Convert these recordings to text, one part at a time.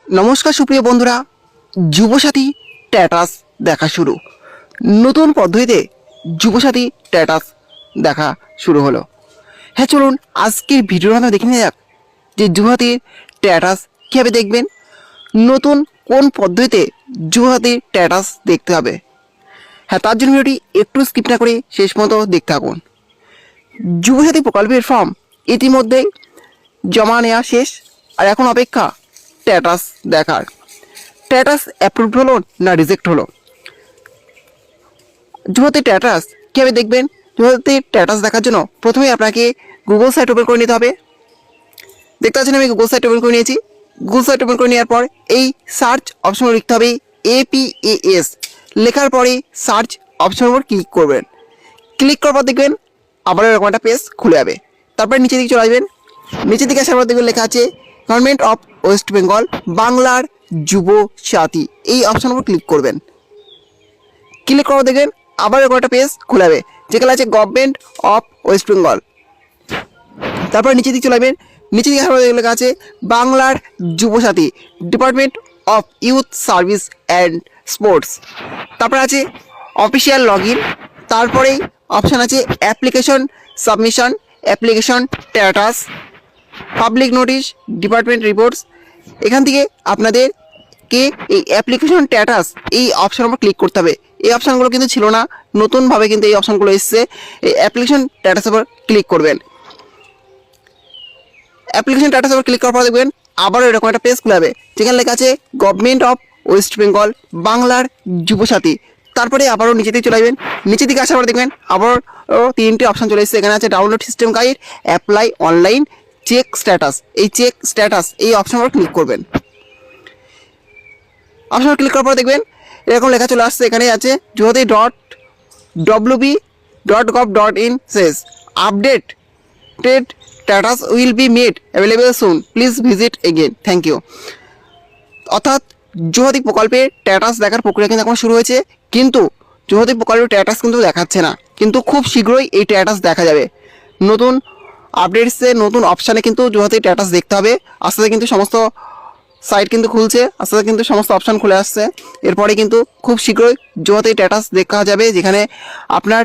নমস্কার সুপ্রিয় বন্ধুরা, যুবসাথী স্ট্যাটাস দেখা শুরু। নতুন পদ্ধতিতে যুবসাথী স্ট্যাটাস দেখা শুরু হলো। হ্যাঁ, চলুন আজকের ভিডিওর আমরা দেখে নেওয়া যাক যে যুবসাথীর স্ট্যাটাস কীভাবে দেখবেন, নতুন কোন পদ্ধতিতে যুবসাথীর স্ট্যাটাস দেখতে হবে। হ্যাঁ, তার জন্য ভিডিওটি একটু স্কিপ না করে শেষ পর্যন্ত দেখতে থাকুন। যুবসাথী প্রকল্পের ফর্ম ইতিমধ্যেই জমা নেওয়া শেষ, আর এখন অপেক্ষা স্ট্যাটাস দেখার। স্ট্যাটাস অ্যাপ্রুভড হলো না রিজেক্ট হলো। যুবসাথী স্ট্যাটাস কীভাবে দেখবেন? যুবসাথী স্ট্যাটাস দেখার জন্য প্রথমে আপনাকে গুগল সাইট ওপেন করে নিতে হবে। দেখতে পাচ্ছেন আমি গুগল সাইট ওপেন করে নিয়েছি। গুগল সাইট ওপেন করে নেওয়ার পর এই সার্চ অপশন লিখতে হবে APAS। লেখার পরে সার্চ অপশনের উপর ক্লিক করবেন। ক্লিক করার পর দেখবেন আবার এরকম একটা পেজ খুলে যাবে। তারপরে নিচের দিকে চলে আসবেন। নিচের দিকে আসার পর দেখবেন লেখা আছে গভর্নমেন্ট অফ ওয়েস্ট বেঙ্গল বাংলার যুব সাথী। এই অপশনের উপর ক্লিক করবেন। ক্লিক করার দেখবেন আবার এরকম একটা পেজ খুলে যাবে যেখানে আছে গভর্নমেন্ট অফ ওয়েস্ট বেঙ্গল। তারপর নিচের দিকে চলে যাবেন। নিচের দিকে আসার পর লেখা আছে বাংলার Yuvasathi, department of youth service and sports. তারপর আছে অফিসিয়াল লগ ইন। তারপরেই অপশান আছে application submission, application status, public notice, department reports. এখান থেকে আপনাদেরকে এই অ্যাপ্লিকেশন স্ট্যাটাস এই অপশানের উপর ক্লিক করতে হবে। এই অপশানগুলো কিন্তু ছিল না, নতুনভাবে কিন্তু এই অপশানগুলো এসছে। এই অ্যাপ্লিকেশন স্ট্যাটাসের উপর ক্লিক করবেন। অ্যাপ্লিকেশন স্ট্যাটাসের উপর ক্লিক করার পর দেখবেন আবারও এরকম একটা পেজ খুলে যাবে যেখানে লেখা আছে গভর্নমেন্ট অফ ওয়েস্ট বেঙ্গল বাংলার যুবসাথী। তারপরে আবারও নিচে দিকে চলে যাবেন। নিচের দিকে আসার পর দেখবেন আবারও তিনটি অপশান চলে এসেছে। এখানে আছে download system guide, apply online, check status. এই চেক স্ট্যাটাস এই অপশানের উপর ক্লিক করবেন। অপশানে ক্লিক করার পর দেখবেন এরকম লেখা চলে আসছে। এখানে আছে jyoti.wb.gov.in says updated status will be made available soon, please visit again, thank you। অর্থাৎ যুবসাথী প্রকল্পের স্ট্যাটাস দেখার প্রক্রিয়া কিন্তু এখন শুরু হয়েছে, কিন্তু যুবসাথী প্রকল্পের স্ট্যাটাস কিন্তু দেখাচ্ছে না। কিন্তু খুব শীঘ্রই এই স্ট্যাটাস দেখা যাবে। নতুন আপডেটসে নতুন অপশানে কিন্তু যুবসাথী স্ট্যাটাস দেখতে হবে। আস্তে আস্তে কিন্তু সমস্ত সাইট কিন্তু খুলছে, আস্তে আস্তে কিন্তু সমস্ত অপশান খুলে আসছে। এরপরে কিন্তু খুব শীঘ্রই যুবসাথী স্ট্যাটাস দেখা যাবে, যেখানে আপনার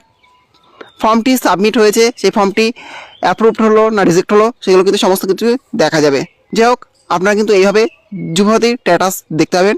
ফর্মটি সাবমিট হয়েছে, সেই ফর্মটি অ্যাপ্রুভড হলো না রিজেক্ট হলো সেগুলো কিন্তু সমস্ত কিছু দেখা যাবে। যাই হোক, আপনারা কিন্তু এইভাবে যুবসাথীর স্ট্যাটাস দেখতে পাবেন।